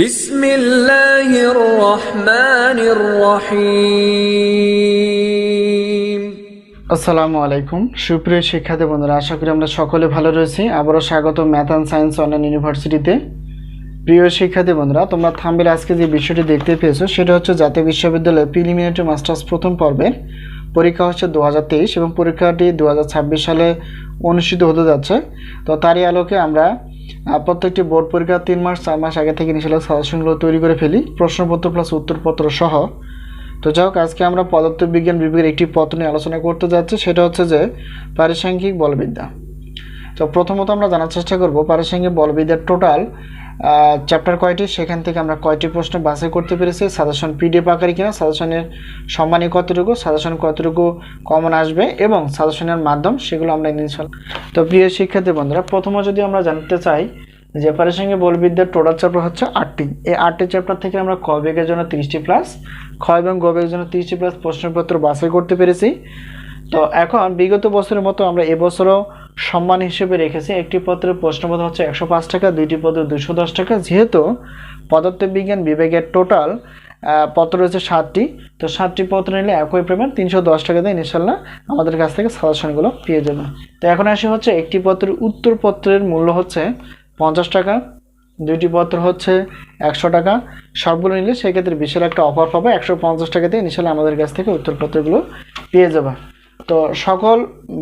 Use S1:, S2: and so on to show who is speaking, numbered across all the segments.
S1: বিসমিল্লাহির রহমানির রহিম।
S2: আসসালামু আলাইকুম সুপ্রিয় শিক্ষার্থী বন্ধুরা, আশা করি আমরা সকলে ভালো রয়েছি। আবারও স্বাগত ম্যাথ অ্যান্ড সায়েন্স অনলাইন ইউনিভার্সিটিতে। প্রিয় শিক্ষার্থী বন্ধুরা, তোমরা থাম্বনেলে আজকে যে বিষয়টি দেখতে পেয়েছো সেটা হচ্ছে জাতীয় বিশ্ববিদ্যালয়ের প্রিলিমিনারি মাস্টার্স প্রথম পর্বের পরীক্ষা হচ্ছে 2023 এবং পরীক্ষাটি 2026 সালে অনুষ্ঠিত হতে যাচ্ছে। তো তারই আলোকে আমরা প্রত্যেকটি বোর্ড পরীক্ষা 3 মাস 4 মাস আগে থেকে ইনশাআল্লাহ সাজেশনগুলো তৈরি করে ফেলি, প্রশ্নপত্র প্লাস উত্তরপত্র সহ। তো যাই হোক, আজকে আমরা পদার্থবিজ্ঞান বিভাগের একটি পত্র নিয়ে আলোচনা করতে যাচ্ছি, সেটা হচ্ছে যে পারিসাংখ্যিক বলবিদ্যা। তো প্রথমত আমরা জানার চেষ্টা করব পারিসাংখ্যিক বলবিদ্যার টোটাল চ্যাপ্টার কয়টি, সেখান থেকে আমরা কয়টি প্রশ্ন বাছাই করতে পেরেছি, সাজেশন পিডিএফ আকারে কিনা, সাজেশনের সম্মানী কতটুকু, সাজেশন কতটুকু কমন আসবে এবং সাজেশনের মাধ্যম, সেগুলো আমরা ইনশাআল্লাহ। তো প্রিয় শিক্ষার্থী বন্ধুরা, প্রথমে যদি আমরা জানতে চাই যে পারিসাংখ্যিক বলবিদ্যার টোটাল চ্যাপ্টার হচ্ছে 8টি। এই 8টি চ্যাপ্টার থেকে আমরা ক বিভাগের জন্য 30টি প্লাস, খ এবং গ বিভাগের জন্য 30টি প্লাস প্রশ্নপত্র বাছাই করতে পেরেছি। তো এখন বিগত বছরের মতো আমরা এবছরও সম্মান হিসেবে রেখেছি, একটি পত্রের প্রশ্নপত্র হচ্ছে 105 টাকা, দুইটি পত্রের 210 টাকা। যেহেতু পদার্থবিজ্ঞান বিভাগের টোটাল পত্র রয়েছে 7টি, তো 7টি পত্র নিলে একই পেমেন্ট 310 টাকা দিয়ে ইনশাআল্লাহ আমাদের কাছ থেকে সাজেশনগুলো পেয়ে যাবেন। তো এখন আসি হচ্ছে একটি পত্রের উত্তরপত্রের মূল্য হচ্ছে 50 টাকা, দুইটি পত্র হচ্ছে 100 টাকা। সবগুলো নিলে সেক্ষেত্রে বিশাল একটা অফার পাবে, 150 টাকা দিয়ে ইনশাআল্লাহ আমাদের কাছ থেকে উত্তরপত্রগুলো পেয়ে যাবে। তো সকল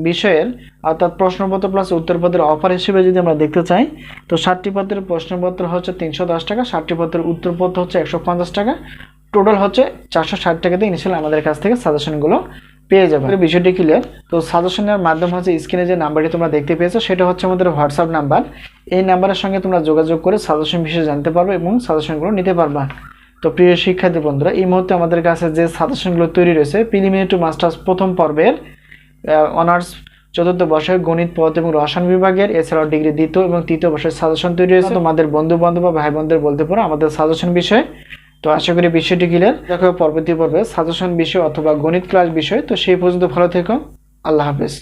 S2: বিষয়ের অর্থাৎ প্রশ্নপত্র প্লাস উত্তরপত্রের অফার হিসেবে যদি আমরা দেখতে চাই, তো 7টি পত্রের প্রশ্নপত্র হচ্ছে 310 টাকা, 7টি পত্রের উত্তরপত্র হচ্ছে 150 টাকা, টোটাল হচ্ছে 460 টাকা দিয়ে ইনশাআল্লাহ আমাদের কাছ থেকে সাজেশনগুলো পেয়ে যাবে। বিষয়টি ক্লিয়ার? তো সাজেশনের মাধ্যম হচ্ছে স্ক্রিনে যে নাম্বারটি তোমরা দেখতে পেয়েছো সেটা হচ্ছে আমাদের হোয়াটসঅ্যাপ নাম্বার। এই নাম্বারের সঙ্গে তোমরা যোগাযোগ করে সাজেশন বিষয়ে জানতে পারবে এবং সাজেশনগুলো নিতে পারবা। তো প্রিয় শিক্ষার্থী বন্ধুরা, এই মুহূর্তে আমাদের কাছে যে সাজেশনগুলো তৈরি রয়েছে প্রিলিমিনারি টু মাস্টার্স প্রথম পর্বের অনার্স চতুর্থ বর্ষের গণিত, পদার্থ এবং রসায়ন বিভাগের, এছাড়াও ডিগ্রি দ্বিতীয় এবং তৃতীয় বর্ষের সাজেশন তৈরি হয়েছে। তোমাদের বন্ধু বান্ধব বা ভাই বোনদের বলতে পারো আমাদের সাজেশন বিষয়ে। তো আশা করি বিষয়টি ক্লিয়ার। দেখো পরবর্তী পর্বে সাজেশন বিষয় অথবা গণিত ক্লাস বিষয়। তো সেই পর্যন্ত ভালো থেকো, আল্লাহ হাফেজ।